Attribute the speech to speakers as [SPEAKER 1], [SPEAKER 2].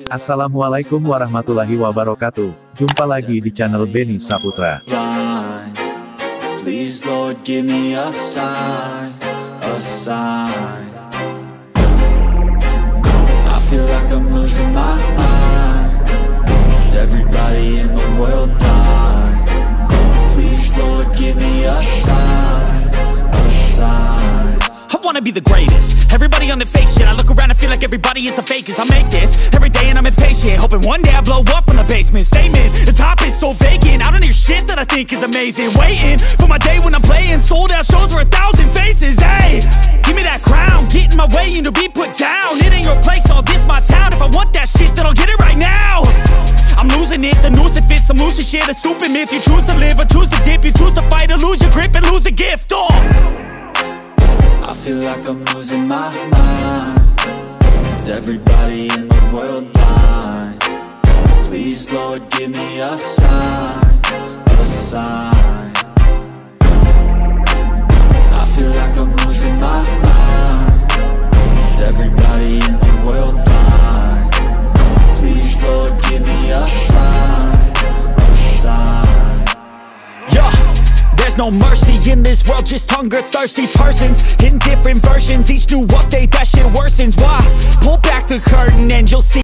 [SPEAKER 1] Assalamualaikum warahmatullahi wabarakatuh. Jumpa lagi di channel Beni Saputra.
[SPEAKER 2] Please Lord give me a sign, a sign. I feel like I'm losing my mind. Is everybody in the world blind? Please Lord give me a sign, a sign.
[SPEAKER 3] I wanna be the greatest. Everybody on the fake shit. I look around and feel like everybody is the fakest. I make this every day and I'm impatient, hoping one day I blow up from the basement. Statement, the top is so vacant. I don't hear shit that I think is amazing. Waiting for my day when I'm playing sold out shows for 1,000 faces. Hey, give me that crown, get in my way and to be put down. It ain't your place, all this my town. If I want that shit, then I'll get it right now. I'm losing it, the noose it fits. I'm losing shit, a stupid myth. You choose to live or choose to dip. You choose to fight or lose your grip and lose a gift.
[SPEAKER 2] I feel like I'm losing my mind. Is everybody in the world blind? Please Lord give me a sign, a sign. I feel like I'm losing my mind. Is everybody in the world blind? Please Lord give me a sign, a sign.
[SPEAKER 3] Yeah. There's no mercy in this world, just hunger-thirsty persons in different versions. Each new update, that shit worsens. Why? Pull back the curtain and you'll see.